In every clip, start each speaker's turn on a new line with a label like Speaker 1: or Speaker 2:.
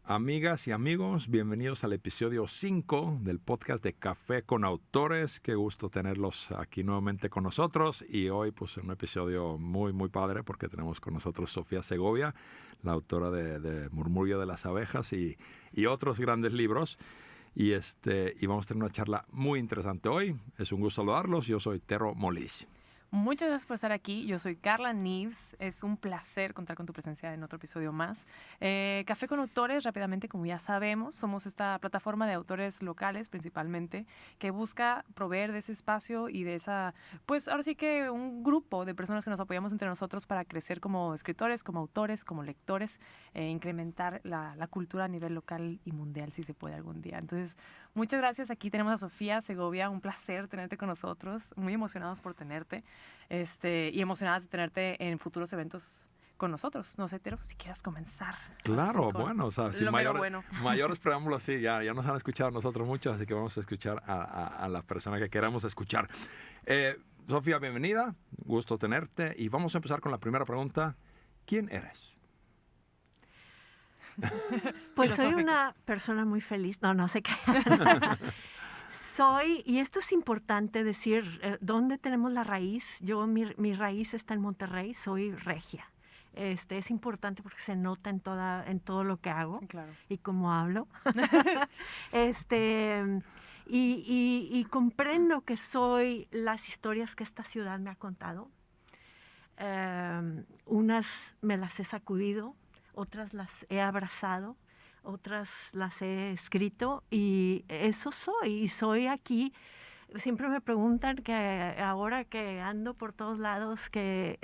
Speaker 1: Amigas y amigos, bienvenidos al episodio 5 del podcast de Café con Autores. Qué gusto tenerlos aquí nuevamente con nosotros. Y hoy pues un episodio muy padre porque tenemos con nosotros Sofía Segovia, la autora de Murmullo de las Abejas y otros grandes libros. Y vamos a tener una charla muy interesante hoy. Es un gusto saludarlos. Yo soy Tero Molís.
Speaker 2: Muchas gracias por estar aquí. Yo soy Carla Nives. Es un placer contar con tu presencia en otro episodio más. Café con Autores, rápidamente, como ya sabemos, somos esta plataforma de autores locales principalmente que busca proveer de ese espacio y de esa, pues ahora sí que un grupo de personas que nos apoyamos entre nosotros para crecer como escritores, como autores, como lectores, incrementar la cultura a nivel local y mundial si se puede algún día. Entonces, muchas gracias. Aquí tenemos a Sofía Segovia. Un placer tenerte con nosotros. Muy emocionados por tenerte. Y emocionadas de tenerte en futuros eventos con nosotros. No sé, Tero, si quieras comenzar.
Speaker 1: Claro, bueno, o sea, sin mayores
Speaker 2: bueno.
Speaker 1: preámbulos, sí, ya nos han escuchado nosotros mucho, así que vamos a escuchar a la persona que queramos escuchar. Sofía, bienvenida, gusto tenerte, y vamos a empezar con la primera pregunta. ¿Quién eres?
Speaker 3: Pues soy una persona muy feliz. No sé qué. Y esto es importante decir, ¿dónde tenemos la raíz? Mi raíz está en Monterrey, soy regia. Es importante porque se nota en todo lo que hago,
Speaker 2: claro,
Speaker 3: y cómo hablo. Y comprendo que soy las historias que esta ciudad me ha contado. Unas me las he sacudido, otras las he abrazado, otras las he escrito, y eso soy. Y soy aquí. Siempre me preguntan que ahora que ando por todos lados, que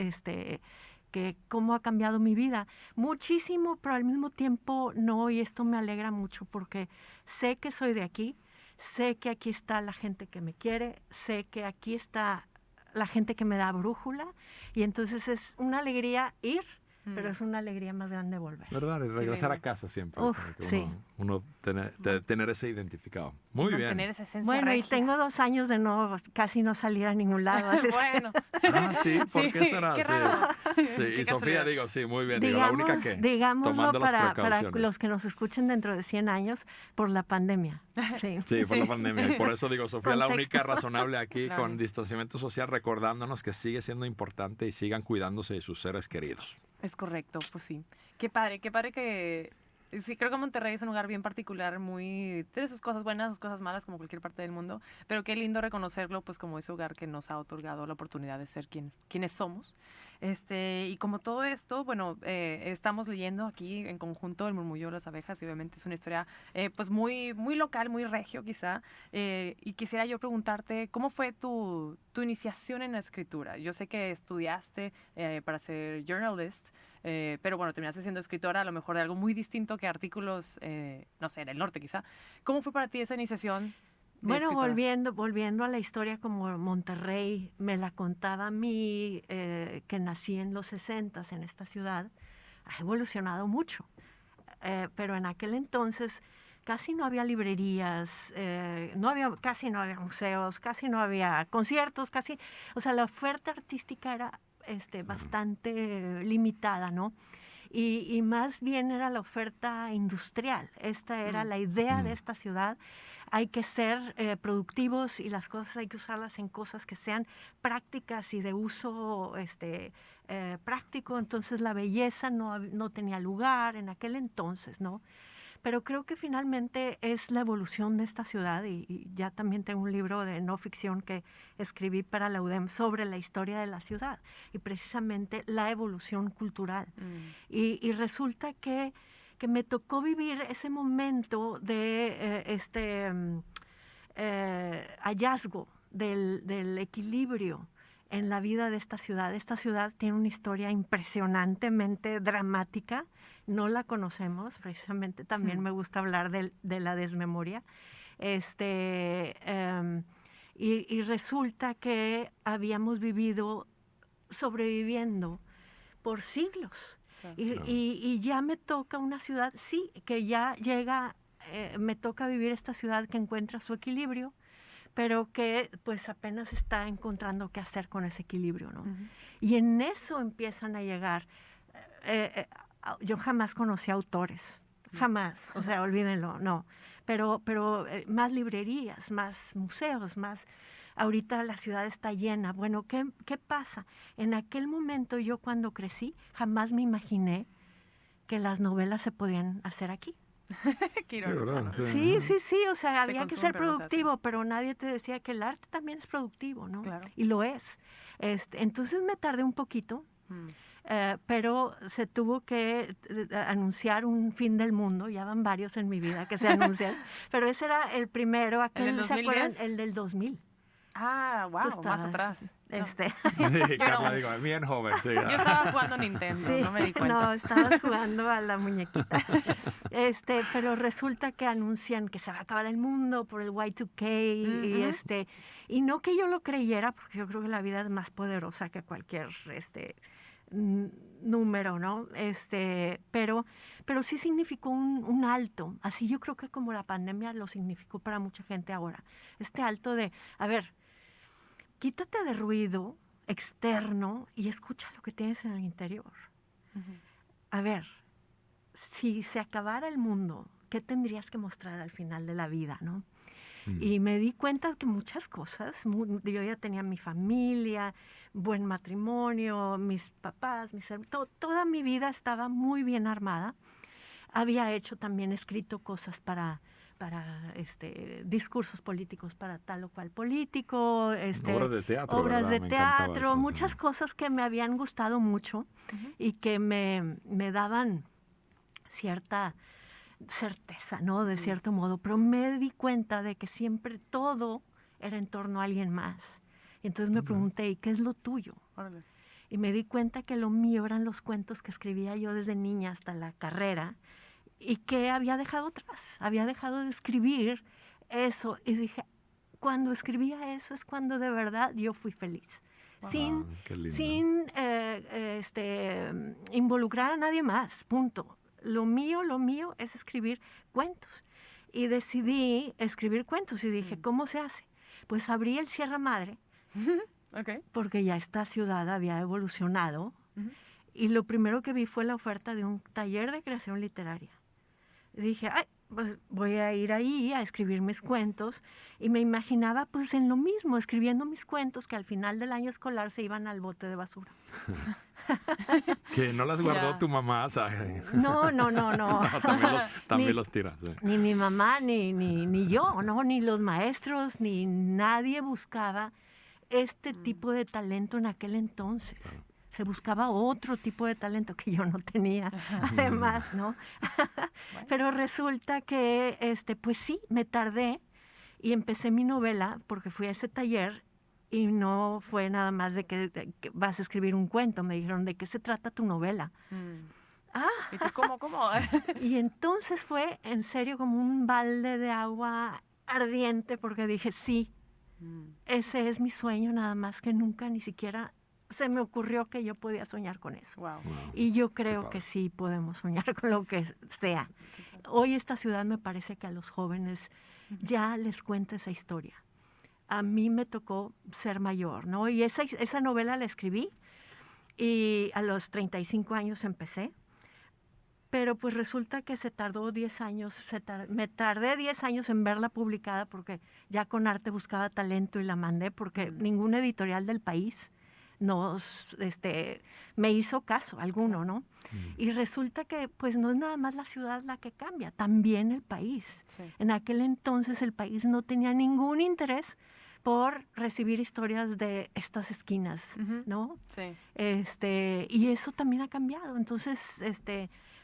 Speaker 3: cómo ha cambiado mi vida. Muchísimo, pero al mismo tiempo no, y esto me alegra mucho porque sé que soy de aquí, sé que aquí está la gente que me quiere, sé que aquí está la gente que me da brújula, y entonces es una alegría ir, pero es una alegría más grande volver.
Speaker 1: ¿Verdad? Y regresar a casa siempre.
Speaker 3: Sí.
Speaker 1: Uno tener ese identificado. Muy bien.
Speaker 2: Tener esa esencia
Speaker 3: bueno,
Speaker 2: regia.
Speaker 3: Y tengo 2 años de casi no salir a ningún lado.
Speaker 2: Bueno.
Speaker 1: Sí, ¿por qué será?
Speaker 2: Qué raro.
Speaker 1: Sí. Y Sofía, sí, muy bien.
Speaker 3: Digamos,
Speaker 1: la única que
Speaker 3: digámoslo
Speaker 1: tomando las
Speaker 3: para
Speaker 1: precauciones.
Speaker 3: los que nos escuchen dentro de 100 años, por la pandemia.
Speaker 1: Sí, por la pandemia. Y por eso digo, Sofía, la única razonable aquí,
Speaker 2: claro,
Speaker 1: con distanciamiento social, recordándonos que sigue siendo importante y sigan cuidándose de sus seres queridos.
Speaker 2: Es correcto, pues sí. Qué padre que... Sí, creo que Monterrey es un lugar bien particular, tiene sus cosas buenas, sus cosas malas, como cualquier parte del mundo, pero qué lindo reconocerlo, pues, como ese lugar que nos ha otorgado la oportunidad de ser quienes somos. Y como todo esto, bueno, estamos leyendo aquí en conjunto El Murmullo de las Abejas, y obviamente es una historia, pues, muy local, muy regio, quizá. Y quisiera yo preguntarte, ¿cómo fue tu iniciación en la escritura? Yo sé que estudiaste para ser journalist, pero bueno, terminaste siendo escritora, a lo mejor de algo muy distinto que artículos, no sé, en el norte quizá. ¿Cómo fue para ti esa iniciación?
Speaker 3: Bueno, volviendo a la historia, como Monterrey me la contaba a mí, que nací en los 60s en esta ciudad, ha evolucionado mucho. Pero en aquel entonces casi no había librerías, casi no había museos, casi no había conciertos, o sea, la oferta artística era bastante limitada, ¿no? Y más bien era la oferta industrial. Esta era la idea de esta ciudad. Hay que ser productivos, y las cosas hay que usarlas en cosas que sean prácticas y de uso práctico. Entonces la belleza no tenía lugar en aquel entonces, ¿no? Pero creo que finalmente es la evolución de esta ciudad, y ya también tengo un libro de no ficción que escribí para la UDEM sobre la historia de la ciudad y precisamente la evolución cultural. Y resulta que me tocó vivir ese momento de hallazgo del equilibrio en la vida de esta ciudad. Esta ciudad tiene una historia impresionantemente dramática. No la conocemos, precisamente también me gusta hablar de la desmemoria. Y resulta que habíamos vivido sobreviviendo por siglos.
Speaker 2: Claro.
Speaker 3: Y ya me toca una ciudad, sí, que ya llega, me toca vivir esta ciudad que encuentra su equilibrio, pero que pues apenas está encontrando qué hacer con ese equilibrio, ¿no? Y en eso empiezan a llegar. Yo jamás conocí autores, jamás. O sea, olvídenlo, no. Pero más librerías, más museos, más... Ahorita la ciudad está llena. Bueno, ¿qué pasa? En aquel momento yo cuando crecí jamás me imaginé que las novelas se podían hacer aquí.
Speaker 2: Qué irónico,
Speaker 1: ¿verdad?
Speaker 2: ¿no?
Speaker 3: Sí, o sea, había que
Speaker 2: consume,
Speaker 3: ser
Speaker 2: pero no se hace.
Speaker 3: productivo, pero nadie te decía que el arte también es productivo, ¿no?
Speaker 2: Claro.
Speaker 3: Y lo es. Entonces me tardé un poquito, pero se tuvo que anunciar un fin del mundo, ya van varios en mi vida que se anuncian, pero ese era el primero, aquel,
Speaker 2: del
Speaker 3: ¿se acuerdan?
Speaker 2: 2010?
Speaker 3: El del 2000.
Speaker 2: Ah,
Speaker 3: Tú
Speaker 2: wow, más
Speaker 3: estabas,
Speaker 2: atrás. No.
Speaker 1: Sí, Carla, digo, bien joven. Sí,
Speaker 2: Yo estaba jugando Nintendo,
Speaker 3: Sí,
Speaker 2: no me di cuenta.
Speaker 3: no, estabas jugando a la muñequita. Pero resulta que anuncian que se va a acabar el mundo por el Y2K y no que yo lo creyera, porque yo creo que la vida es más poderosa que cualquier número, ¿no? Pero sí significó un alto. Así yo creo que como la pandemia lo significó para mucha gente ahora. Este alto de, a ver, quítate de ruido externo y escucha lo que tienes en el interior. A ver, si se acabara el mundo, ¿qué tendrías que mostrar al final de la vida, no? Y me di cuenta que muchas cosas, yo ya tenía mi familia, buen matrimonio, mis papás, toda mi vida estaba muy bien armada. Había hecho también, escrito cosas para discursos políticos para tal o cual político,
Speaker 1: obras de teatro,
Speaker 3: obras
Speaker 1: ¿verdad?
Speaker 3: de
Speaker 1: Me encantaba
Speaker 3: teatro,
Speaker 1: eso,
Speaker 3: muchas
Speaker 1: sí.
Speaker 3: cosas que me habían gustado mucho y que me daban cierta certeza, ¿no? De cierto modo, pero me di cuenta de que siempre todo era en torno a alguien más. Y entonces me pregunté, ¿y qué es lo tuyo?
Speaker 2: Órale.
Speaker 3: Y me di cuenta que lo mío eran los cuentos que escribía yo desde niña hasta la carrera y que había dejado atrás, había dejado de escribir eso. Y dije, cuando escribía eso es cuando de verdad yo fui feliz.
Speaker 1: Wow, qué lindo.
Speaker 3: Sin involucrar a nadie más, punto. Lo mío es escribir cuentos. Y decidí escribir cuentos y dije, ¿cómo se hace? Pues abrí el Sierra Madre,
Speaker 2: Okay.
Speaker 3: porque ya esta ciudad había evolucionado. Y lo primero que vi fue la oferta de un taller de creación literaria. Y dije, ay, pues voy a ir ahí a escribir mis cuentos. Y me imaginaba pues en lo mismo, escribiendo mis cuentos que al final del año escolar se iban al bote de basura.
Speaker 1: Que no las guardó
Speaker 2: Ya.
Speaker 1: tu mamá, ¿sabes?
Speaker 3: No.
Speaker 1: También los tiras. Sí.
Speaker 3: Ni mi mamá, ni yo, ¿no? Ni los maestros, ni nadie buscaba este tipo de talento en aquel entonces.
Speaker 1: Claro.
Speaker 3: Se buscaba otro tipo de talento que yo no tenía, además, ¿no? Pero resulta que, pues sí, me tardé y empecé mi novela porque fui a ese taller y no fue nada más de que vas a escribir un cuento. Me dijeron, ¿de qué se trata tu novela?
Speaker 2: ¿Y tú cómo?
Speaker 3: Y entonces fue en serio como un balde de agua ardiente porque dije, sí, ese es mi sueño, nada más que nunca ni siquiera se me ocurrió que yo podía soñar con eso.
Speaker 2: Wow.
Speaker 3: Y yo creo
Speaker 1: padre.
Speaker 3: que sí podemos soñar con lo que sea. Hoy esta ciudad me parece que a los jóvenes ya les cuenta esa historia. A mí me tocó ser mayor, ¿no? Y esa novela la escribí y a los 35 años empecé. Pero pues resulta que se tardó 10 años, me tardé 10 años en verla publicada porque ya con arte buscaba talento y la mandé porque ningún editorial del país me hizo caso, alguno, ¿no? Y resulta que pues no es nada más la ciudad la que cambia, también el país.
Speaker 2: Sí.
Speaker 3: En aquel entonces el país no tenía ningún interés por recibir historias de estas esquinas, ¿no?
Speaker 2: Sí.
Speaker 3: Y eso también ha cambiado. Entonces,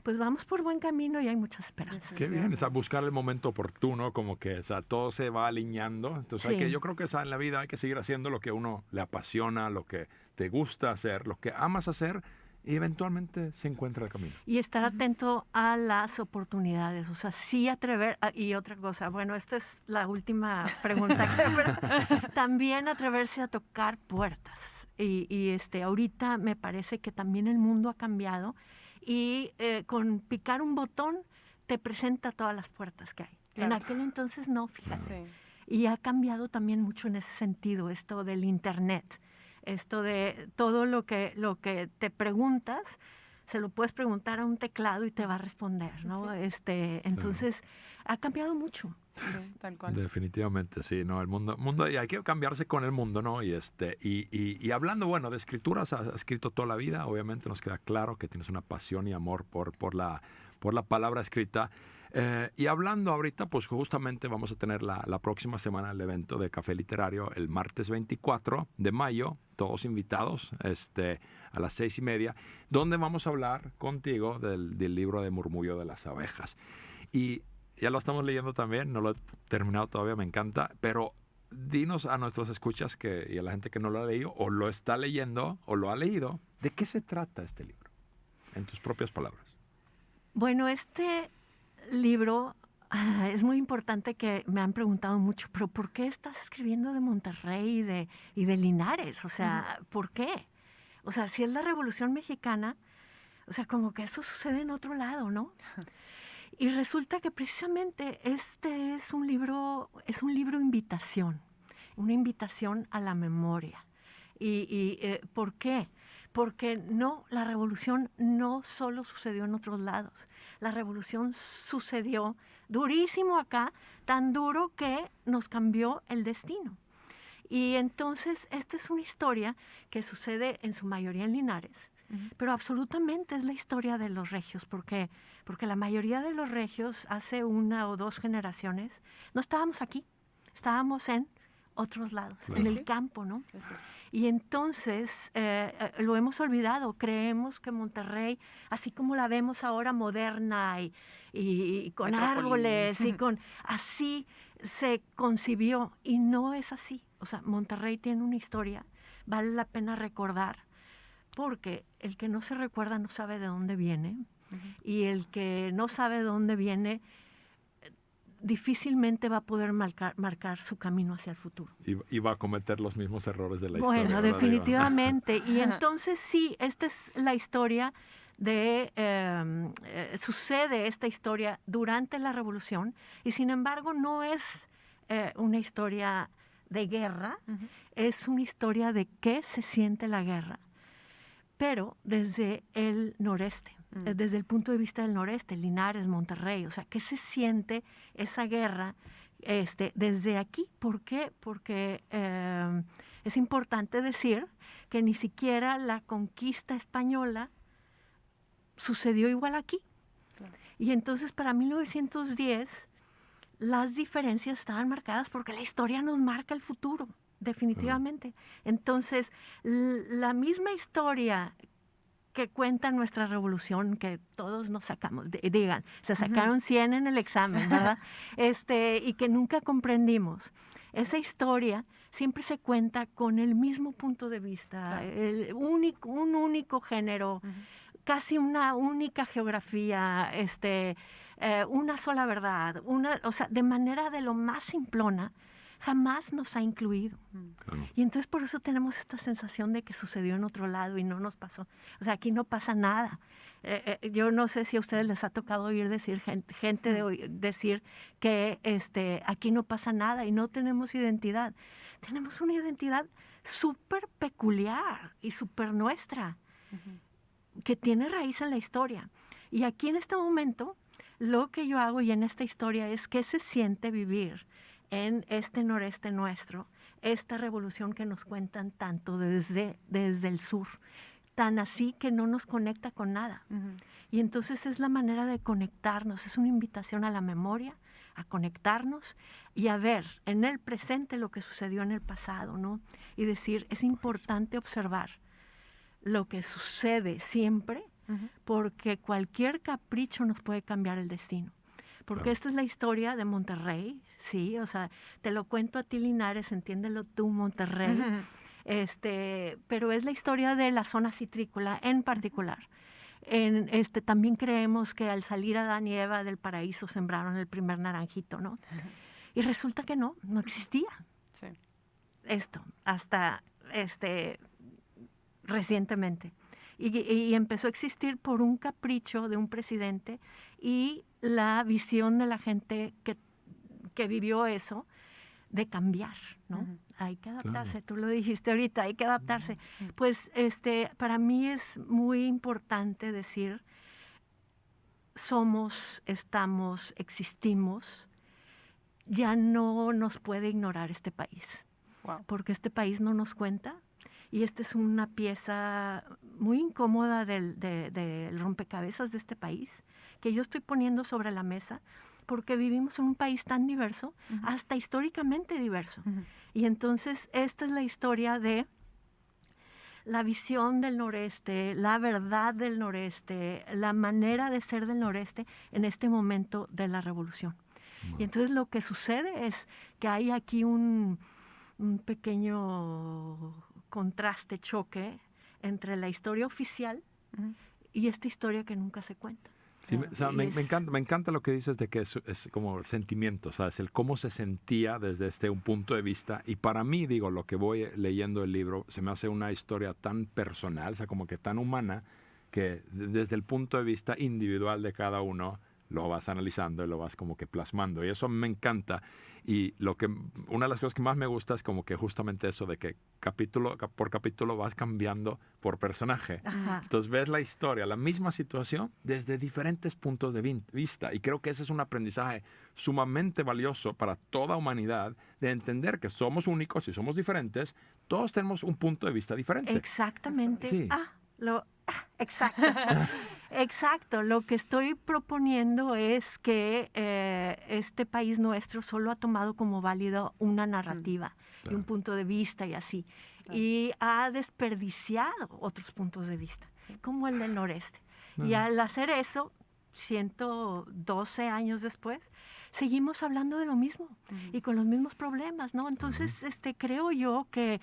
Speaker 3: pues vamos por buen camino y hay mucha esperanza.
Speaker 1: Qué bien, o sea, buscar el momento oportuno, como que, o sea, todo se va alineando. Entonces,
Speaker 3: Sí.
Speaker 1: yo creo que en la vida hay que seguir haciendo lo que a uno le apasiona, lo que te gusta hacer, lo que amas hacer, y eventualmente se encuentra el camino.
Speaker 3: Y estar atento a las oportunidades, o sea, sí y otra cosa, bueno, esta es la última pregunta, pero también atreverse a tocar puertas. Y ahorita me parece que también el mundo ha cambiado y con picar un botón te presenta todas las puertas que hay.
Speaker 2: Claro.
Speaker 3: En aquel entonces no, fíjate.
Speaker 2: Sí.
Speaker 3: Y ha cambiado también mucho en ese sentido, esto del internet, esto de todo lo que te preguntas, se lo puedes preguntar a un teclado y te va a responder, ¿no? Entonces, ha cambiado mucho.
Speaker 2: Sí, tal cual.
Speaker 1: Definitivamente, sí, ¿no? El mundo, y hay que cambiarse con el mundo, ¿no? Y hablando, bueno, de escrituras, has escrito toda la vida, obviamente nos queda claro que tienes una pasión y amor por la palabra escrita. Y hablando ahorita, pues justamente vamos a tener la próxima semana el evento de Café Literario, el martes 24 de mayo, todos invitados, a las 6:30, donde vamos a hablar contigo del libro de Murmullo de las Abejas. Y ya lo estamos leyendo también, no lo he terminado todavía, me encanta, pero dinos a nuestros escuchas y a la gente que no lo ha leído, o lo está leyendo, o lo ha leído, ¿de qué se trata este libro? En tus propias palabras.
Speaker 3: Bueno, este libro es muy importante, que me han preguntado mucho, pero ¿por qué estás escribiendo de Monterrey y de Linares? O sea, ¿por qué? O sea, si es la Revolución Mexicana, o sea, como que eso sucede en otro lado, ¿no? Y resulta que precisamente este es un libro invitación, una invitación a la memoria. ¿Por qué? Porque la revolución no solo sucedió en otros lados. La revolución sucedió durísimo acá, tan duro que nos cambió el destino. Y entonces esta es una historia que sucede en su mayoría en Linares, pero absolutamente es la historia de los regios, porque la mayoría de los regios hace 1 o 2 generaciones no estábamos aquí, estábamos en otros lados,
Speaker 1: Claro.
Speaker 3: en el campo, ¿no?
Speaker 2: Sí.
Speaker 3: Y entonces lo hemos olvidado. Creemos que Monterrey, así como la vemos ahora moderna y con
Speaker 2: Metrópoli.
Speaker 3: árboles, así se concibió, y no es así. O sea, Monterrey tiene una historia, vale la pena recordar, porque el que no se recuerda no sabe de dónde viene, y el que no sabe de dónde viene difícilmente va a poder marcar su camino hacia el futuro.
Speaker 1: Y va a cometer los mismos errores de la historia.
Speaker 3: Bueno,
Speaker 1: ¿verdad,
Speaker 3: definitivamente. Y entonces sí, esta es la historia sucede esta historia durante la Revolución, y sin embargo no es una historia de guerra, es una historia de qué se siente la guerra, pero desde el noreste, desde el punto de vista del noreste, Linares, Monterrey, o sea, qué se siente esa guerra desde aquí. ¿Por qué? Porque es importante decir que ni siquiera la conquista española sucedió igual aquí.
Speaker 2: Claro.
Speaker 3: Y entonces para 1910 las diferencias estaban marcadas porque la historia nos marca el futuro, definitivamente. Entonces, la misma historia que cuenta nuestra revolución, que todos nos sacamos, digan, se sacaron 100 en el examen, ¿verdad? Y que nunca comprendimos. Esa historia siempre se cuenta con el mismo punto de vista, un único género, casi una única geografía, una sola verdad, o sea, de manera de lo más simplona, jamás nos ha incluido.
Speaker 1: Claro.
Speaker 3: Y entonces por eso tenemos esta sensación de que sucedió en otro lado y no nos pasó. O sea, aquí no pasa nada. Yo no sé si a ustedes les ha tocado oír decir decir que aquí no pasa nada y no tenemos identidad. Tenemos una identidad súper peculiar y súper nuestra, que tiene raíz en la historia. Y aquí en este momento, lo que yo hago y en esta historia es qué se siente vivir en este noreste nuestro, esta revolución que nos cuentan tanto desde el sur, tan así que no nos conecta con nada. Y entonces es la manera de conectarnos, es una invitación a la memoria, a conectarnos y a ver en el presente lo que sucedió en el pasado, ¿no? Y decir, es importante observar lo que sucede siempre, porque cualquier capricho nos puede cambiar el destino. Porque
Speaker 1: Claro.
Speaker 3: esta es la historia de Monterrey, sí, o sea, te lo cuento a ti, Linares, entiéndelo tú, Monterrey, pero es la historia de la zona citrícola en particular. También creemos que al salir Adán y Eva del paraíso sembraron el primer naranjito, ¿no? Y resulta que no existía esto hasta recientemente. Y empezó a existir por un capricho de un presidente y la visión de la gente que vivió eso de cambiar, ¿no?
Speaker 2: Ujú.
Speaker 3: Hay que adaptarse,
Speaker 1: Claro.
Speaker 3: tú lo dijiste ahorita, hay que adaptarse. Pues para mí es muy importante decir, somos, estamos, existimos, ya no nos puede ignorar este país,
Speaker 2: Wow.
Speaker 3: porque este país no nos cuenta y esta es una pieza muy incómoda del rompecabezas de este país que yo estoy poniendo sobre la mesa porque vivimos en un país tan diverso, hasta históricamente diverso. Y entonces esta es la historia de la visión del noreste, la verdad del noreste, la manera de ser del noreste en este momento de la revolución. Y entonces lo que sucede es que hay aquí un pequeño contraste, choque entre la historia oficial y esta historia que nunca se cuenta.
Speaker 1: Sí, o sea,
Speaker 3: Y
Speaker 1: me
Speaker 3: es-
Speaker 1: encanta lo que dices de que es como sentimiento, ¿sabes? El cómo se sentía desde un punto de vista. Y para mí, digo, lo que voy leyendo el libro, se me hace una historia tan personal, o sea, como que tan humana, que desde el punto de vista individual de cada uno, lo vas analizando y lo vas como que plasmando. Y eso me encanta. Y una de las cosas que más me gusta es como que justamente eso de que capítulo por capítulo vas cambiando por personaje.
Speaker 3: Ajá.
Speaker 1: Entonces ves la historia, la misma situación desde diferentes puntos de vista. Y creo que ese es un aprendizaje sumamente valioso para toda humanidad de entender que somos únicos y somos diferentes. Todos tenemos un punto de vista diferente.
Speaker 3: Exactamente.
Speaker 1: Sí.
Speaker 3: Exacto. Exacto. Lo que estoy proponiendo es que este país nuestro solo ha tomado como válido una narrativa y un punto de vista y así. Y ha desperdiciado otros puntos de vista, como el del noreste. Y al hacer eso, 112 años después, seguimos hablando de lo mismo y con los mismos problemas, ¿no? Entonces, creo yo que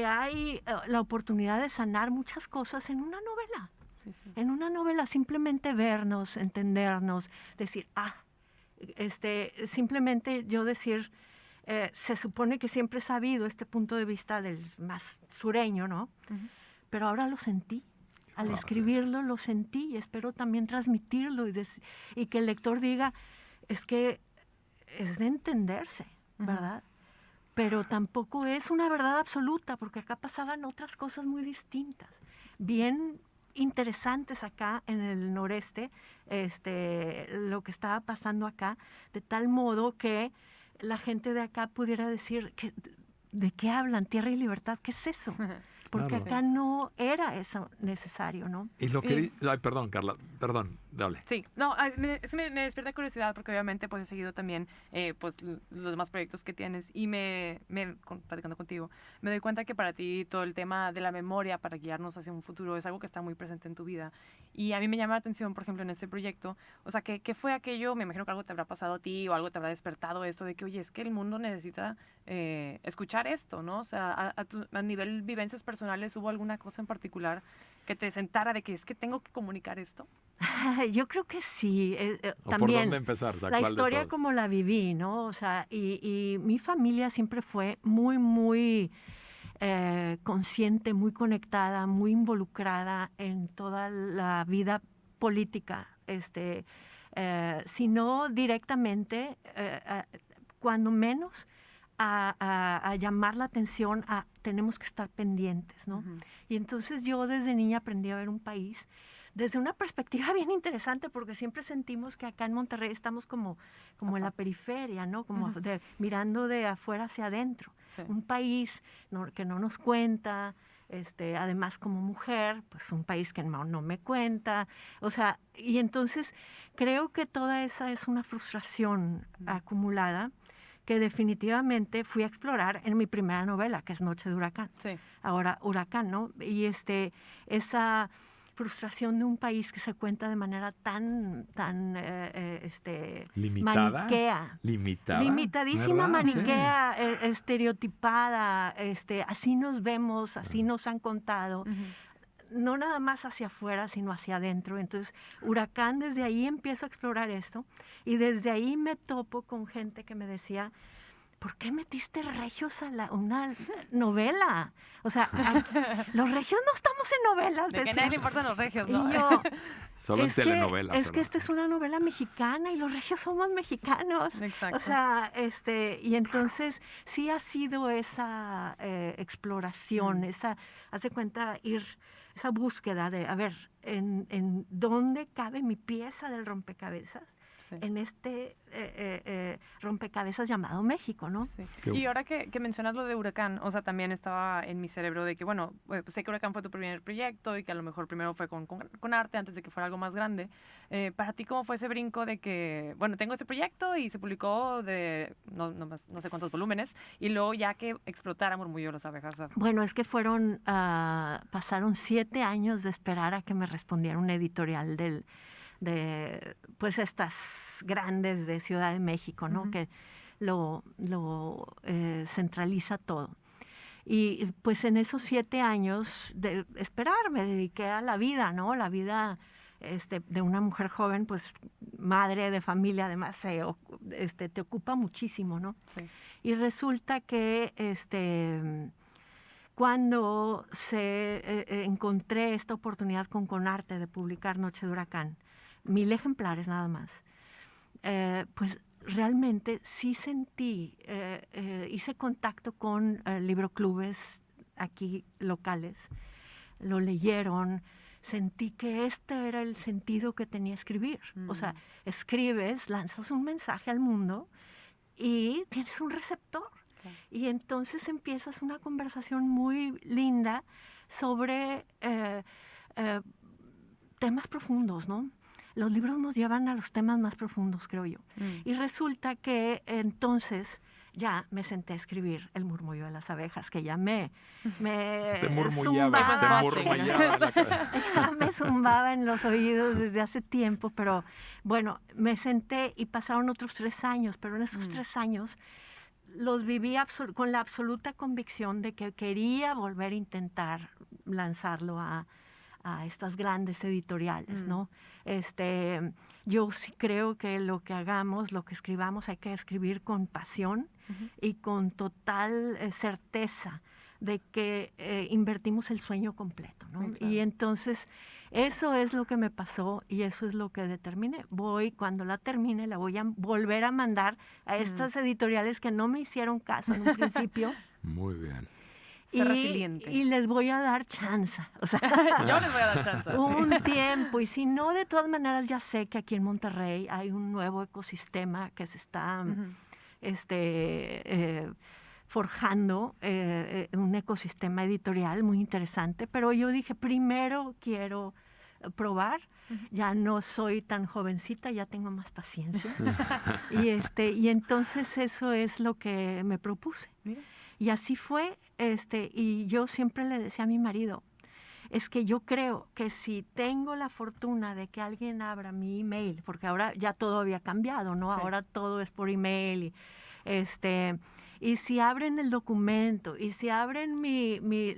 Speaker 3: hay la oportunidad de sanar muchas cosas en una novela.
Speaker 2: Sí, sí.
Speaker 3: En una novela simplemente vernos, entendernos, decir, simplemente yo decir, se supone que siempre he sabido este punto de vista del más sureño, ¿no? Pero ahora lo sentí. Al escribirlo lo sentí y espero también transmitirlo y que el lector diga, es que es de entenderse, ¿verdad? Pero tampoco es una verdad absoluta, porque acá pasaban otras cosas muy distintas, bien interesantes acá en el noreste, lo que estaba pasando acá, de tal modo que la gente de acá pudiera decir, ¿de qué hablan? Tierra y libertad, ¿qué es eso? Porque
Speaker 1: Claro.
Speaker 3: acá no era eso necesario, ¿no?
Speaker 1: Y lo
Speaker 2: Y-
Speaker 1: que... Ay, perdón, Carla. Perdón, dale.
Speaker 2: Sí, no, me despierta curiosidad porque obviamente pues he seguido también pues los demás proyectos que tienes y platicando contigo, me doy cuenta que para ti todo el tema de la memoria para guiarnos hacia un futuro es algo que está muy presente en tu vida y a mí me llama la atención, por ejemplo, en este proyecto, o sea, ¿qué fue aquello? Me imagino que algo te habrá pasado a ti o algo te habrá despertado eso de que, oye, es que el mundo necesita escuchar esto, ¿no? O sea, a nivel vivencias personales, ¿hubo alguna cosa en particular que te sentara de que es que tengo que comunicar esto?
Speaker 3: Yo creo que sí.
Speaker 1: ¿O por
Speaker 3: También
Speaker 1: dónde empezar? O sea,
Speaker 3: la
Speaker 1: ¿cuál de
Speaker 3: historia
Speaker 1: todos?
Speaker 3: como la viví, ¿no? O sea, y mi familia siempre fue muy, muy consciente, muy conectada, muy involucrada en toda la vida política, si no directamente, cuando menos a llamar la atención a tenemos que estar pendientes, ¿no? Y entonces yo desde niña aprendí a ver un país desde una perspectiva bien interesante, porque siempre sentimos que acá en Monterrey estamos como en la periferia, ¿no? Como mirando de afuera hacia adentro.
Speaker 2: Sí.
Speaker 3: Un país que no nos cuenta, además como mujer, pues un país que no me cuenta. O sea, y entonces creo que toda esa es una frustración acumulada que definitivamente fui a explorar en mi primera novela, que es Noche de Huracán.
Speaker 2: Sí.
Speaker 3: Ahora Huracán, ¿no? Y esa frustración de un país que se cuenta de manera tan
Speaker 1: ¿Limitada?
Speaker 3: maniquea.
Speaker 1: ¿Limitada?
Speaker 3: Limitadísima,
Speaker 1: ¿Verdad? Sí.
Speaker 3: maniquea, estereotipada, así nos vemos, así nos han contado. No nada más hacia afuera, sino hacia adentro. Entonces, Huracán, desde ahí empiezo a explorar esto y desde ahí me topo con gente que me decía, ¿por qué metiste regios a una novela? O sea, los regios no estamos en novelas.
Speaker 2: De que a nadie le importan los regios, ¿no?
Speaker 3: Y yo,
Speaker 1: Solo en telenovelas.
Speaker 3: es que esta es una novela mexicana y los regios somos mexicanos.
Speaker 2: Exacto.
Speaker 3: O sea, y entonces sí ha sido esa exploración, haz de cuenta, esa búsqueda de, a ver, en dónde cabe mi pieza del rompecabezas.
Speaker 2: Sí.
Speaker 3: En este rompecabezas llamado México, ¿no?
Speaker 2: Sí. Y ahora que mencionas lo de Huracán, o sea, también estaba en mi cerebro de que, bueno, pues sé que Huracán fue tu primer proyecto y que a lo mejor primero fue con arte antes de que fuera algo más grande. Para ti, ¿cómo fue ese brinco de que, bueno, tengo este proyecto y se publicó de no sé cuántos volúmenes y luego ya que explotara Murmullo de las Abejas? O sea,
Speaker 3: Bueno, es que pasaron 7 años de esperar a que me respondiera un editorial de pues estas grandes de Ciudad de México, ¿no?
Speaker 2: Uh-huh.
Speaker 3: Que lo centraliza todo. Y pues en esos 7 años de esperar me dediqué a la vida, ¿no? La vida de una mujer joven, pues madre de familia, además te ocupa muchísimo, ¿no?
Speaker 2: sí.
Speaker 3: Y resulta que cuando encontré esta oportunidad con Conarte de publicar Noche de Huracán, 1000 ejemplares nada más, pues realmente sí sentí, hice contacto con libroclubes aquí locales, lo leyeron, sentí que este era el sentido que tenía escribir. O sea, escribes, lanzas un mensaje al mundo y tienes un receptor.
Speaker 2: Claro.
Speaker 3: Y entonces empiezas una conversación muy linda sobre temas profundos, ¿no? Los libros nos llevan a los temas más profundos, creo yo. Y resulta que entonces ya me senté a escribir El Murmullo de las Abejas, que ya me zumbaba. Me zumbaba en los oídos desde hace tiempo, pero bueno, me senté y pasaron otros 3 años, pero en esos 3 años los viví con la absoluta convicción de que quería volver a intentar lanzarlo a estas grandes editoriales, ¿no? Yo sí creo que lo que hagamos, lo que escribamos, hay que escribir con pasión y con total certeza de que invertimos el sueño completo, ¿no?
Speaker 2: Claro.
Speaker 3: Y entonces eso es lo que me pasó y eso es lo que determiné. Cuando la termine, la voy a volver a mandar a estas editoriales que no me hicieron caso en un principio.
Speaker 1: Muy bien.
Speaker 2: Ser resiliente.
Speaker 3: Y les voy a dar chance. O sea,
Speaker 2: yo les voy a dar chance.
Speaker 3: un tiempo. Y si no, de todas maneras, ya sé que aquí en Monterrey hay un nuevo ecosistema que se está forjando, un ecosistema editorial muy interesante. Pero yo dije, primero quiero probar. Ya no soy tan jovencita, ya tengo más paciencia. y entonces eso es lo que me propuse.
Speaker 2: Mira.
Speaker 3: Y así fue, y yo siempre le decía a mi marido, es que yo creo que si tengo la fortuna de que alguien abra mi email, porque ahora ya todo había cambiado, ¿no?
Speaker 2: Sí.
Speaker 3: Ahora todo es por email, y si abren el documento, y si abren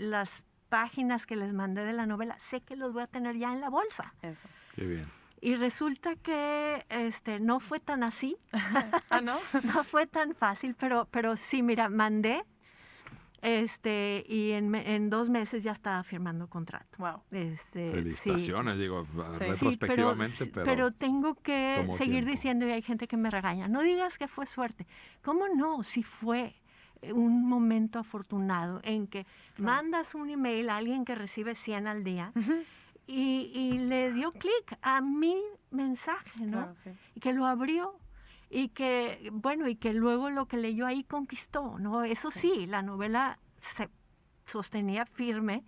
Speaker 3: las páginas que les mandé de la novela, sé que los voy a tener ya en la bolsa.
Speaker 2: Eso.
Speaker 1: Qué bien.
Speaker 3: Y resulta que no fue tan así.
Speaker 2: ¿Ah, no?
Speaker 3: No fue tan fácil, pero sí, mira, mandé. Y en 2 meses ya estaba firmando contrato.
Speaker 2: Wow.
Speaker 1: Felicitaciones,
Speaker 3: sí.
Speaker 1: digo,
Speaker 2: Sí.
Speaker 1: retrospectivamente,
Speaker 3: pero tengo que
Speaker 1: tomó
Speaker 3: seguir
Speaker 1: tiempo.
Speaker 3: diciendo, y hay gente que me regaña, no digas que fue suerte. ¿Cómo no? Sí fue un momento afortunado en que mandas un email a alguien que recibe 100 al día y le dio clic a mi mensaje, ¿no?
Speaker 2: Claro, sí.
Speaker 3: Y que lo abrió. Y que, bueno, y que luego lo que leyó ahí conquistó, ¿no? Eso sí, la novela se sostenía firme.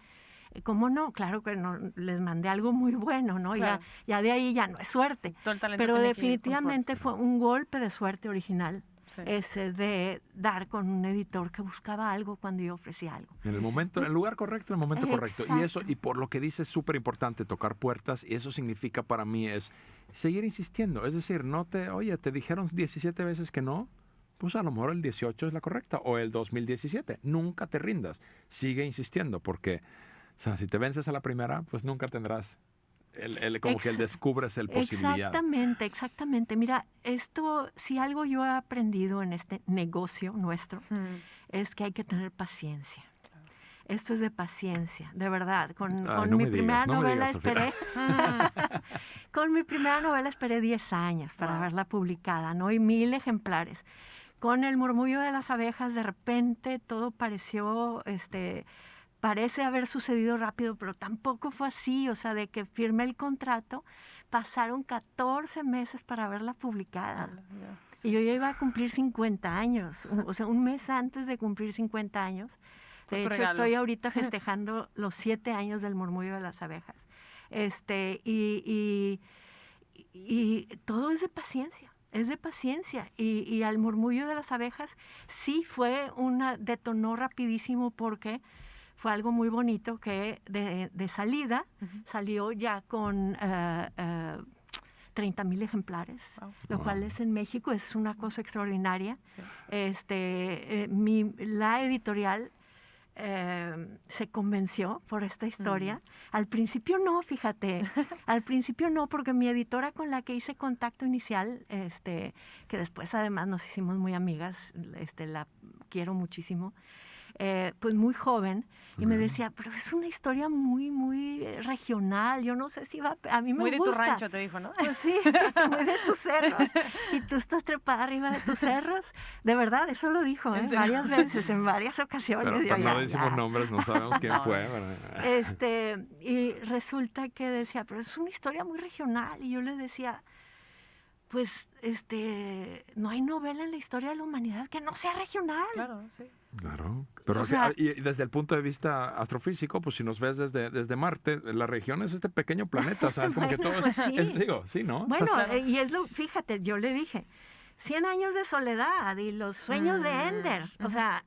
Speaker 3: ¿Cómo no? Claro que no, les mandé algo muy bueno, ¿no?
Speaker 2: Claro.
Speaker 3: Ya de ahí ya no es suerte.
Speaker 2: Sí, todo el talento
Speaker 3: pero
Speaker 2: tiene que ir con
Speaker 3: definitivamente fue un golpe de suerte original.
Speaker 2: Sí.
Speaker 3: Ese de dar con un editor que buscaba algo cuando yo ofrecía algo.
Speaker 1: En el momento, en el lugar correcto, en el momento correcto. Y eso,
Speaker 3: Exacto.
Speaker 1: y por lo que dices, es súper importante tocar puertas, y eso significa para mí es seguir insistiendo. Es decir, te dijeron 17 veces que no, pues a lo mejor el 18 es la correcta, o el 2017. Nunca te rindas, sigue insistiendo, porque, o sea, si te vences a la primera, pues nunca tendrás como que el descubres el posibilidad.
Speaker 3: Exactamente. Mira, esto, si algo yo he aprendido en este negocio nuestro, es que hay que tener paciencia. Esto es de paciencia, de verdad. Con mi primera novela esperé con mi primera novela esperé 10 años para verla publicada, ¿no? Y 1000 ejemplares. Con El murmullo de las abejas, de repente todo pareció, parece haber sucedido rápido, pero tampoco fue así. O sea, de que firmé el contrato, pasaron 14 meses para verla publicada. Y yo ya iba a cumplir 50 años, o sea, un mes antes de cumplir 50 años. De hecho, estoy ahorita festejando los 7 años del murmullo de las abejas. Y todo es de paciencia. Es de paciencia. Y al murmullo de las abejas sí detonó rapidísimo porque fue algo muy bonito que de salida salió ya con 30,000 ejemplares, lo cual es en México, es una cosa extraordinaria. Sí. La editorial se convenció por esta historia. Al principio no, fíjate. Al principio no, porque mi editora con la que hice contacto inicial, que después además nos hicimos muy amigas, la quiero muchísimo, pues muy joven, y me decía, pero es una historia muy, muy regional, yo no sé si va, a mí me
Speaker 2: muy
Speaker 3: gusta.
Speaker 2: Muy de tu rancho, te dijo, ¿no?
Speaker 3: Pues sí, muy de tus cerros, y tú estás trepada arriba de tus cerros, de verdad, eso lo dijo, varias veces, en varias ocasiones.
Speaker 1: Pero no decimos nombres, no sabemos quién fue.
Speaker 3: Y resulta que decía, pero es una historia muy regional, y yo le decía, pues, no hay novela en la historia de la humanidad que no sea regional.
Speaker 2: Claro, sí.
Speaker 1: Claro, pero y desde el punto de vista astrofísico, pues si nos ves desde Marte, la región es este pequeño planeta, ¿sabes? Como que todo
Speaker 3: pues
Speaker 1: sí, ¿no?
Speaker 3: Bueno, y fíjate, yo le dije, 100 años de soledad y los sueños de Ender, o sea,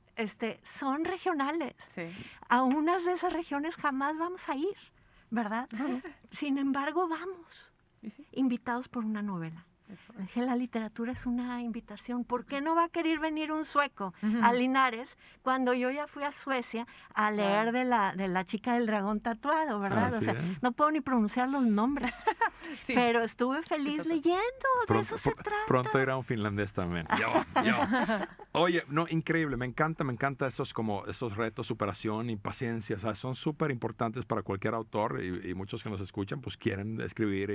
Speaker 3: son regionales. Sí. A unas de esas regiones jamás vamos a ir, ¿verdad? Sin embargo, vamos, invitados por una novela. Que la literatura es una invitación. ¿Por qué no va a querer venir un sueco a Linares cuando yo ya fui a Suecia a leer de la chica del dragón tatuado, ¿verdad? O sea, no puedo ni pronunciar los nombres, pero estuve feliz leyendo, de eso se trata.
Speaker 1: Pronto irá un finlandés también. Yo. Oye, no, increíble, me encanta esos retos, superación y paciencia, o sea, son súper importantes para cualquier autor y muchos que nos escuchan pues quieren escribir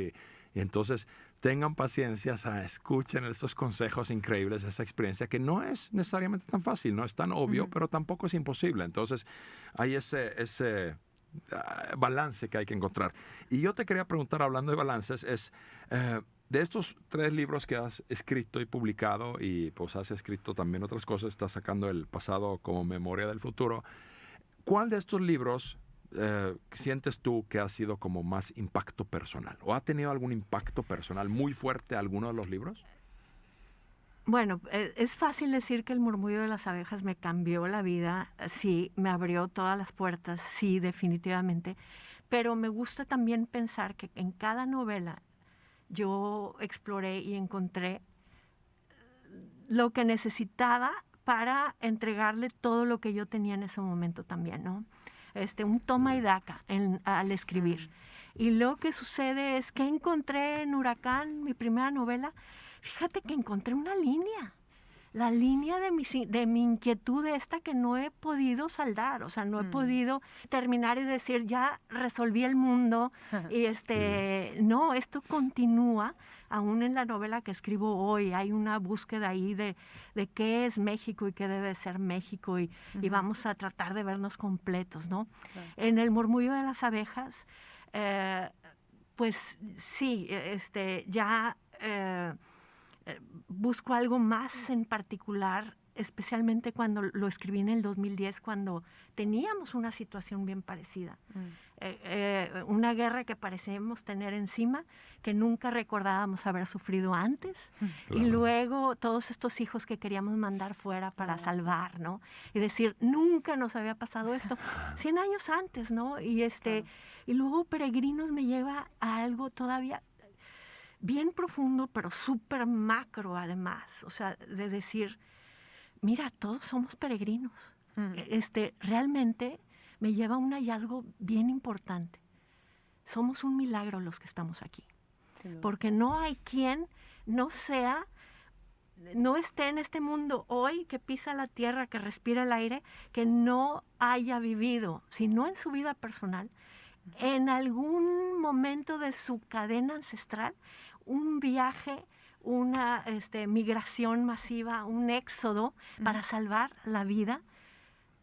Speaker 1: y entonces tengan paciencia, o sea, escuchen estos consejos increíbles, esa experiencia que no es necesariamente tan fácil, no es tan obvio, pero tampoco es imposible. Entonces hay ese balance que hay que encontrar. Y yo te quería preguntar, hablando de balances, de estos 3 libros que has escrito y publicado, y pues has escrito también otras cosas, estás sacando El pasado como memoria del futuro, ¿cuál de estos libros sientes tú que ha sido como más impacto personal? ¿O ha tenido algún impacto personal muy fuerte alguno de los libros?
Speaker 3: Bueno, es fácil decir que El murmullo de las abejas me cambió la vida. Sí, me abrió todas las puertas, sí, definitivamente. Pero me gusta también pensar que en cada novela yo exploré y encontré lo que necesitaba para entregarle todo lo que yo tenía en ese momento también, ¿no? Un toma y daca al escribir. Y lo que sucede es que encontré en Huracán, mi primera novela, fíjate que encontré una línea, la línea de mi inquietud esta que no he podido saldar, o sea, no he podido terminar y decir, ya resolví el mundo, y no, esto continúa. Aún en la novela que escribo hoy hay una búsqueda ahí de qué es México y qué debe ser México y vamos a tratar de vernos completos, ¿no? Claro. En El murmullo de las abejas, pues sí, busco algo más en particular, especialmente cuando lo escribí en el 2010, cuando teníamos una situación bien parecida. Una guerra que parecíamos tener encima, que nunca recordábamos haber sufrido antes, claro. Y luego todos estos hijos que queríamos mandar fuera para salvar, ¿no? Y decir, nunca nos había pasado esto, 100 años antes, ¿no? Y claro. Y luego Peregrinos me lleva a algo todavía bien profundo, pero súper macro además, o sea, de decir, mira, todos somos peregrinos. Realmente me lleva a un hallazgo bien importante. somos un milagro los que estamos aquí.
Speaker 2: Sin duda.
Speaker 3: Porque no hay quien no esté en este mundo hoy, que pisa la tierra, que respira el aire, que no haya vivido, si no en su vida personal, en algún momento de su cadena ancestral, un viaje, una migración masiva, un éxodo para salvar la vida,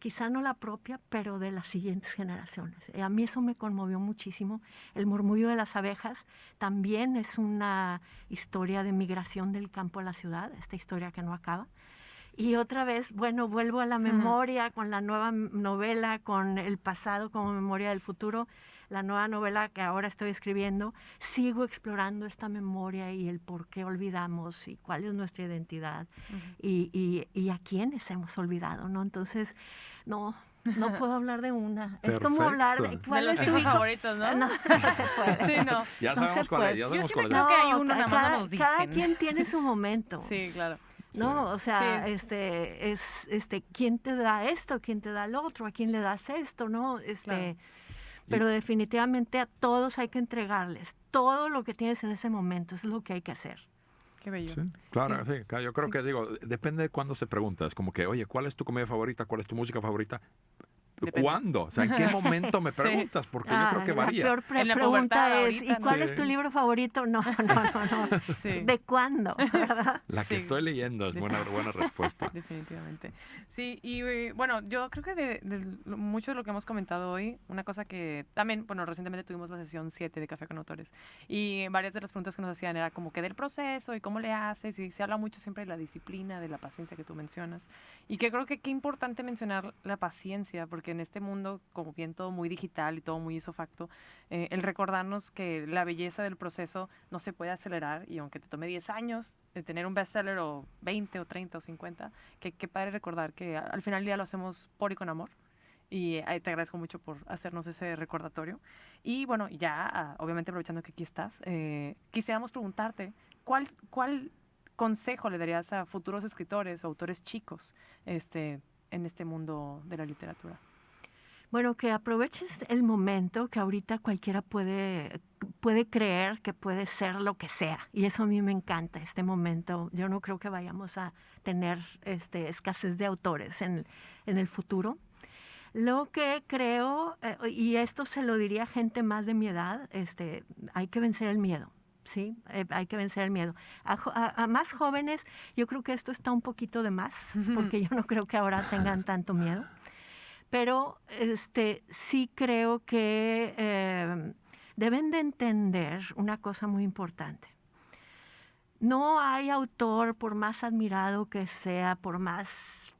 Speaker 3: quizá no la propia, pero de las siguientes generaciones. A mí eso me conmovió muchísimo. El murmullo de las abejas también es una historia de migración del campo a la ciudad, esta historia que no acaba. Y otra vez, bueno, vuelvo a la memoria con la nueva novela, con el pasado como memoria del futuro. La nueva novela que ahora estoy escribiendo, sigo explorando esta memoria y el por qué olvidamos y cuál es nuestra identidad y a quiénes hemos olvidado, ¿no? Entonces, no puedo hablar de una. Es como hablar de
Speaker 2: cuál es tu
Speaker 3: favoritos,
Speaker 2: ¿no?
Speaker 3: No se puede.
Speaker 2: Sí, no.
Speaker 1: Ya sabemos cuál es. Ya
Speaker 2: Yo
Speaker 1: sabemos
Speaker 2: sí
Speaker 1: cuál
Speaker 2: me
Speaker 1: es.
Speaker 2: creo que hay uno, nada más no nos dicen.
Speaker 3: Cada quien tiene su momento.
Speaker 2: Sí, claro.
Speaker 3: No, o sea,
Speaker 2: Sí,
Speaker 3: ¿quién te da esto? ¿Quién te da lo otro? ¿A quién le das esto? ¿No?
Speaker 2: Claro.
Speaker 3: Pero definitivamente a todos hay que entregarles todo lo que tienes en ese momento, es lo que hay que hacer.
Speaker 2: Qué bello.
Speaker 1: Sí, claro, sí. Yo creo que depende de cuándo se pregunta. Es como que, oye, ¿cuál es tu comida favorita? ¿Cuál es tu música favorita?
Speaker 2: Depende.
Speaker 1: ¿Cuándo? O sea, ¿en qué momento me preguntas? Porque yo creo que varía.
Speaker 3: La peor
Speaker 2: En la
Speaker 3: pregunta
Speaker 2: pubertad
Speaker 3: es,
Speaker 2: ahorita,
Speaker 3: ¿y cuál
Speaker 1: ¿no?
Speaker 3: es tu libro favorito? No.
Speaker 2: Sí.
Speaker 3: ¿De cuándo? ¿Verdad?
Speaker 1: La que
Speaker 2: Sí.
Speaker 1: estoy leyendo es buena respuesta.
Speaker 2: Definitivamente. Sí, y bueno, yo creo que mucho de lo que hemos comentado hoy, una cosa que también, bueno, recientemente tuvimos la sesión 7 de Café con Autores y varias de las preguntas que nos hacían era como que del proceso y cómo le haces, y se habla mucho siempre de la disciplina, de la paciencia que tú mencionas, y que creo que qué importante mencionar la paciencia, porque en este mundo, como bien todo muy digital y todo muy isofacto, el recordarnos que la belleza del proceso no se puede acelerar, y aunque te tome 10 años de tener un bestseller o 20 o 30 o 50, qué padre recordar que al final del día lo hacemos por y con amor. Y te agradezco mucho por hacernos ese recordatorio. Y bueno, ya obviamente aprovechando que aquí estás, quisiéramos preguntarte, ¿cuál consejo le darías a futuros escritores o autores chicos en este mundo de la literatura?
Speaker 3: Bueno, que aproveches el momento, que ahorita cualquiera puede creer que puede ser lo que sea. Y eso a mí me encanta, este momento. Yo no creo que vayamos a tener escasez de autores en el futuro. Lo que creo, y esto se lo diría a gente más de mi edad, hay que vencer el miedo. Sí, hay que vencer el miedo. A más jóvenes, yo creo que esto está un poquito de más, porque yo no creo que ahora tengan tanto miedo. Pero sí creo que deben de entender una cosa muy importante. No hay autor, por más admirado que sea, por más,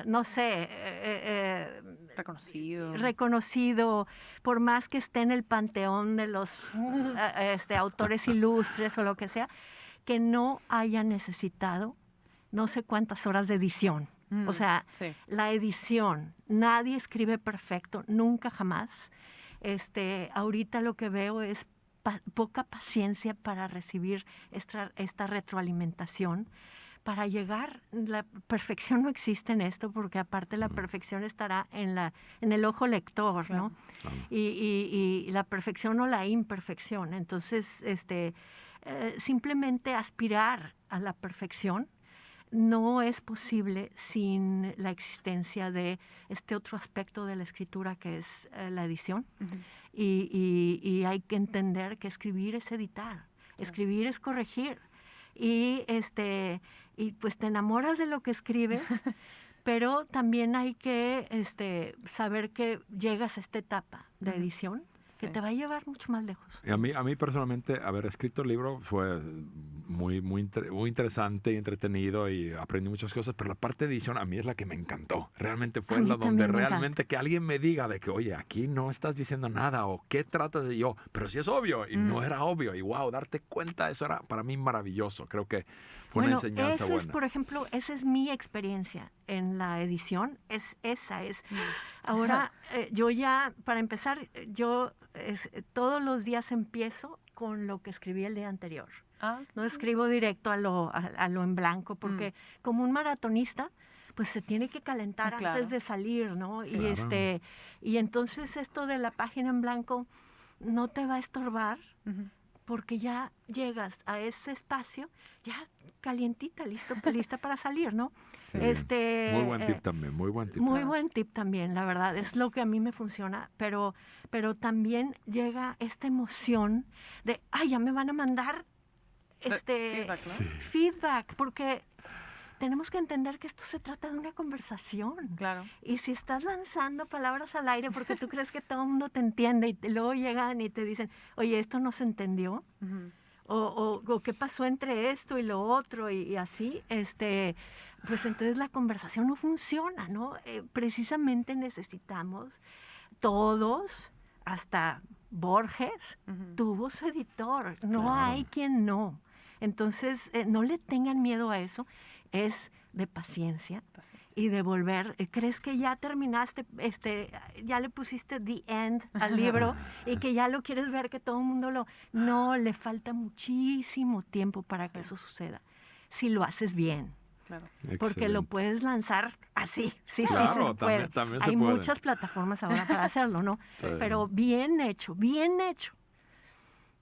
Speaker 3: no sé, reconocido, por más que esté en el panteón de los autores ilustres o lo que sea, que no haya necesitado no sé cuántas horas de edición. O sea,
Speaker 2: sí.
Speaker 3: La edición, nadie escribe perfecto, nunca jamás. Ahorita lo que veo es poca paciencia para recibir esta retroalimentación, para llegar. La perfección no existe en esto, porque aparte la perfección estará en el ojo lector, ¿no?
Speaker 1: Claro.
Speaker 3: Y la perfección o la imperfección. Entonces, simplemente aspirar a la perfección no es posible sin la existencia de este otro aspecto de la escritura, que es la edición.
Speaker 2: Uh-huh.
Speaker 3: Y hay que entender que escribir es editar, escribir es corregir. Y pues te enamoras de lo que escribes, pero también hay que saber que llegas a esta etapa de edición que te va a llevar mucho más lejos.
Speaker 1: Y a mí personalmente, haber escrito el libro fue muy interesante y entretenido, y aprendí muchas cosas, pero la parte de edición a mí es la que me encantó. Realmente fue la donde realmente que alguien me diga de que, oye, aquí no estás diciendo nada, o qué tratas de yo, pero sí es obvio, y no era obvio, y wow, darte cuenta, eso era para mí maravilloso. Creo que fue una enseñanza buena.
Speaker 3: Por ejemplo, esa es mi experiencia en la edición, Ahora, yo ya, para empezar, todos los días empiezo con lo que escribí el día anterior. No escribo directo a lo en blanco, porque como un maratonista, pues se tiene que calentar antes de salir, ¿no? Sí, y entonces esto de la página en blanco no te va a estorbar
Speaker 2: Ujú.
Speaker 3: porque ya llegas a ese espacio ya calientita, lista para salir, ¿no?
Speaker 2: Sí.
Speaker 1: Muy buen tip también, muy buen tip.
Speaker 3: Muy
Speaker 2: Claro.
Speaker 3: buen tip también, la verdad, es lo que a mí me funciona, pero también llega esta emoción de, ay, ya me van a mandar
Speaker 2: Feedback, ¿no?
Speaker 1: Sí.
Speaker 3: feedback, porque tenemos que entender que esto se trata de una conversación.
Speaker 2: Claro.
Speaker 3: Y si estás lanzando palabras al aire porque tú crees que todo el mundo te entiende y luego llegan y te dicen, oye, esto no se entendió,
Speaker 2: Ujú.
Speaker 3: o qué pasó entre esto y lo otro y así, pues entonces la conversación no funciona, ¿no? Precisamente necesitamos todos, hasta Borges,
Speaker 2: Ujú.
Speaker 3: tuvo su editor, no
Speaker 1: Claro.
Speaker 3: hay quien no. Entonces, no le tengan miedo a eso, es de paciencia
Speaker 2: Paciencia.
Speaker 3: y de volver. ¿Crees que ya terminaste, ya le pusiste the end al libro y que ya lo quieres ver que todo el mundo lo... No, le falta muchísimo tiempo para que
Speaker 2: Sí.
Speaker 3: eso suceda, si lo haces bien.
Speaker 2: Claro.
Speaker 3: Porque lo
Speaker 1: Excelente.
Speaker 3: puedes lanzar así, sí,
Speaker 1: Claro,
Speaker 3: sí se puede.
Speaker 1: también se
Speaker 3: Hay
Speaker 1: puede.
Speaker 3: muchas plataformas ahora para hacerlo, ¿no?
Speaker 1: Sí.
Speaker 3: Pero bien hecho,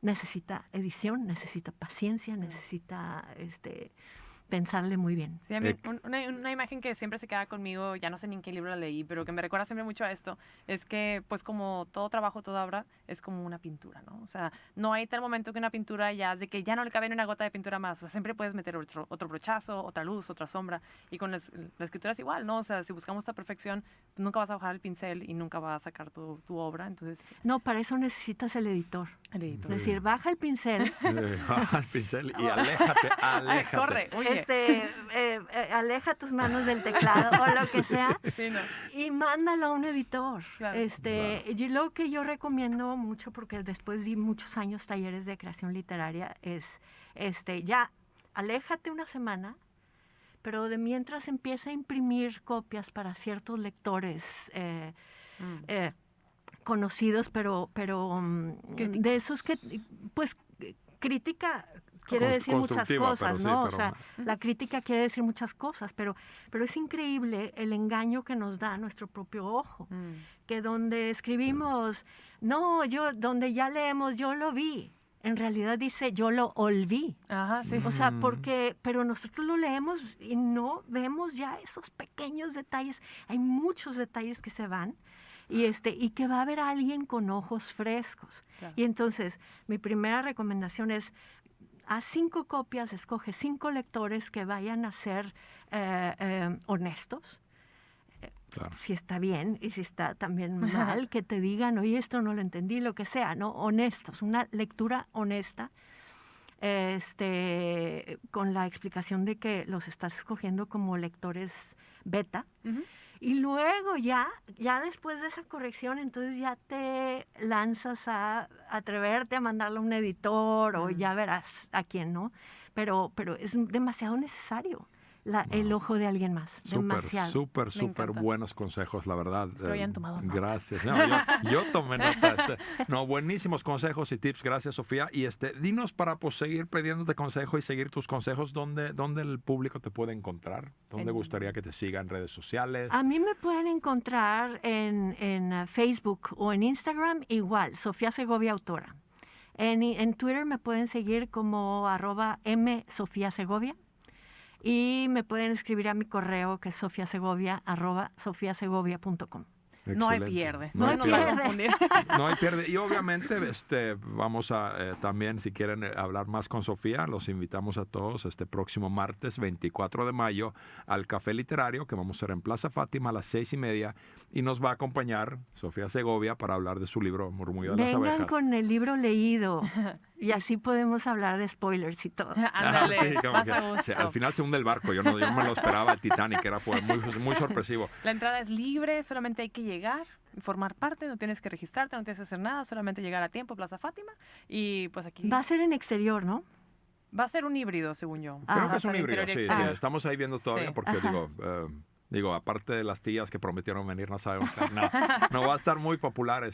Speaker 3: necesita edición, necesita paciencia, necesita pensarle muy bien.
Speaker 2: Sí, a mí, una imagen que siempre se queda conmigo, ya no sé ni en qué libro la leí, pero que me recuerda siempre mucho a esto, es que pues como todo trabajo, toda obra, es como una pintura, ¿no? O sea, no hay tal momento que una pintura ya es de que ya no le cabe ni una gota de pintura más, o sea, siempre puedes meter otro brochazo, otra luz, otra sombra, y con la escritura es igual, ¿no? O sea, si buscamos esta perfección, nunca vas a bajar el pincel y nunca vas a sacar tu obra, entonces
Speaker 3: No, para eso necesitas el editor.
Speaker 2: el editor.
Speaker 3: Es decir, baja el pincel,
Speaker 1: Baja el pincel y aléjate.
Speaker 2: Ay, corre, huye.
Speaker 3: aleja tus manos del teclado o lo que sea.
Speaker 2: Sí, no.
Speaker 3: Y mándalo a un editor.
Speaker 2: Claro.
Speaker 3: Y lo que yo recomiendo mucho, porque después di muchos años talleres de creación literaria, es ya aléjate una semana, pero de mientras empieza a imprimir copias para ciertos lectores conocidos, pero de esos que, pues, crítica quiere decir muchas
Speaker 1: Constructiva,
Speaker 3: cosas,
Speaker 1: pero sí,
Speaker 3: ¿no?
Speaker 1: pero-
Speaker 3: O sea, la crítica quiere decir muchas cosas, pero es increíble el engaño que nos da nuestro propio ojo. Que donde escribimos, donde ya leemos, yo lo vi, en realidad dice, yo lo olví.
Speaker 2: Ajá, sí.
Speaker 3: O sea, pero nosotros lo leemos y no vemos ya esos pequeños detalles. Hay muchos detalles que se van y que va a haber alguien con ojos frescos.
Speaker 2: Claro.
Speaker 3: Y entonces, mi primera recomendación es, haz 5 copias, escoge 5 lectores que vayan a ser honestos.
Speaker 1: Claro.
Speaker 3: Si está bien y si está también mal, que te digan, oye, esto no lo entendí, lo que sea, ¿no? Honestos, una lectura honesta, con la explicación de que los estás escogiendo como lectores beta.
Speaker 2: Ujú.
Speaker 3: Y luego ya después de esa corrección, entonces ya te lanzas a atreverte a mandarle a un editor o ya verás a quién, ¿no? Pero es demasiado necesario el ojo de alguien más, demasiado.
Speaker 1: Súper
Speaker 2: encanta.
Speaker 1: buenos consejos, la verdad.
Speaker 2: Espero hayan tomado nota.
Speaker 1: Gracias. No, yo tomé nota. Buenísimos consejos y tips. Gracias, Sofía. Y dinos para seguir pidiéndote consejo y seguir tus consejos, ¿dónde el público te puede encontrar? ¿Dónde gustaría que te siga en redes sociales?
Speaker 3: A mí me pueden encontrar en Facebook o en Instagram igual, Sofía Segovia Autora. En Twitter me pueden seguir como @msofiasegovia. Y me pueden escribir a mi correo que es sofiasegovia@sofiasegovia.com.
Speaker 2: No hay
Speaker 1: Excelente.
Speaker 2: pierde.
Speaker 1: No hay
Speaker 2: nos va a
Speaker 1: pierde.
Speaker 2: confundir.
Speaker 1: No hay pierde. Y obviamente vamos a también, si quieren hablar más con Sofía, los invitamos a todos este próximo martes 24 de mayo al Café Literario que vamos a hacer en Plaza Fátima a las 6:30 y nos va a acompañar Sofía Segovia para hablar de su libro Murmullo de las
Speaker 3: Vengan
Speaker 1: Abejas.
Speaker 3: con el libro leído y así podemos hablar de spoilers y todo.
Speaker 2: Ándale,
Speaker 1: Sí, como
Speaker 2: más
Speaker 1: que
Speaker 2: a gusto.
Speaker 1: al final se hunde el barco. Yo me lo esperaba, el Titanic, fue muy sorpresivo.
Speaker 2: La entrada es libre, solamente hay que llegar, formar parte, no tienes que registrarte, no tienes que hacer nada, solamente llegar a tiempo, Plaza Fátima. Y pues aquí
Speaker 3: Va a ser en exterior, ¿no?
Speaker 2: va a ser un híbrido, según yo.
Speaker 1: Creo
Speaker 2: Va
Speaker 1: que
Speaker 2: a
Speaker 1: es un
Speaker 2: ser
Speaker 1: híbrido,
Speaker 2: interior y
Speaker 1: sí,
Speaker 2: exterior.
Speaker 1: estamos ahí viendo todavía
Speaker 2: Sí.
Speaker 1: porque digo, Digo, aparte de las tías que prometieron venir, no sabemos. No va a estar muy popular.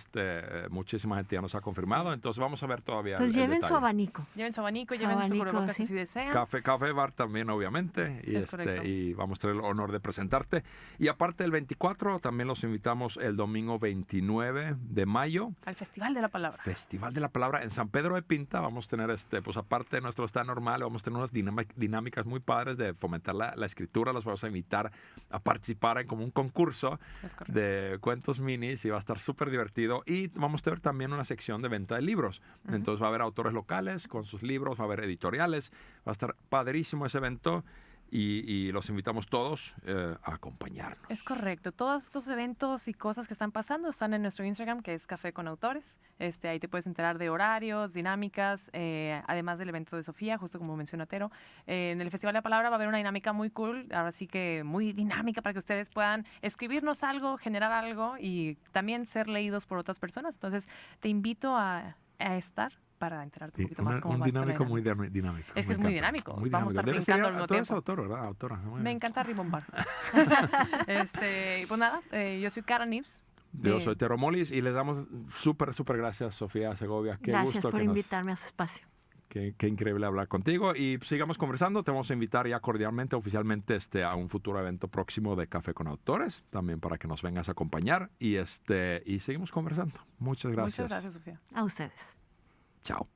Speaker 1: Muchísima gente ya nos ha confirmado. Entonces vamos a ver todavía
Speaker 3: Pues
Speaker 1: el
Speaker 3: lleven
Speaker 1: detalle.
Speaker 3: su abanico.
Speaker 2: Lleven su abanico,
Speaker 3: Su
Speaker 2: lleven su
Speaker 3: abanico,
Speaker 2: cubrebocas
Speaker 3: sí.
Speaker 2: si desean.
Speaker 1: Café bar también, obviamente.
Speaker 2: Es correcto.
Speaker 1: Y vamos a tener el honor de presentarte. Y aparte del 24, también los invitamos el domingo 29 de mayo.
Speaker 2: Al Festival de la Palabra.
Speaker 1: Festival de la Palabra en San Pedro de Pinta. Vamos a tener, pues aparte de nuestro stand normal, vamos a tener unas dinámicas muy padres de fomentar la escritura. Los vamos a invitar a participar en como un concurso de cuentos minis y va a estar súper divertido. Y vamos a tener también una sección de venta de libros. Entonces va a haber autores locales con sus libros, va a haber editoriales. Va a estar padrísimo ese evento. Y los invitamos todos a acompañarnos.
Speaker 2: Es correcto. Todos estos eventos y cosas que están pasando están en nuestro Instagram, que es Café con Autores. Ahí te puedes enterar de horarios, dinámicas, además del evento de Sofía, justo como menciona Tero. En el Festival de la Palabra va a haber una dinámica muy cool, ahora sí que muy dinámica para que ustedes puedan escribirnos algo, generar algo y también ser leídos por otras personas. Entonces, te invito a estar para enterarte un poquito más cómo va a estar la
Speaker 1: dinámico, muy
Speaker 2: dinámica.
Speaker 1: dinámico.
Speaker 2: Es que es muy dinámico. Vamos a estar brincando al mismo
Speaker 1: Tú eres
Speaker 2: tiempo.
Speaker 1: autor, ¿verdad? Autora.
Speaker 2: Me encanta rimombar. Pues nada, yo soy Cara Nips.
Speaker 1: Yo soy Tero Molis y les damos súper gracias, Sofía Segovia. Qué
Speaker 3: Gracias
Speaker 1: gusto
Speaker 3: por invitarme a su espacio.
Speaker 1: Qué increíble hablar contigo. Y sigamos conversando. Te vamos a invitar ya cordialmente, oficialmente, a un futuro evento próximo de Café con Autores, también para que nos vengas a acompañar. Y seguimos conversando. Muchas gracias.
Speaker 2: Muchas gracias, Sofía.
Speaker 3: A ustedes.
Speaker 1: Chao.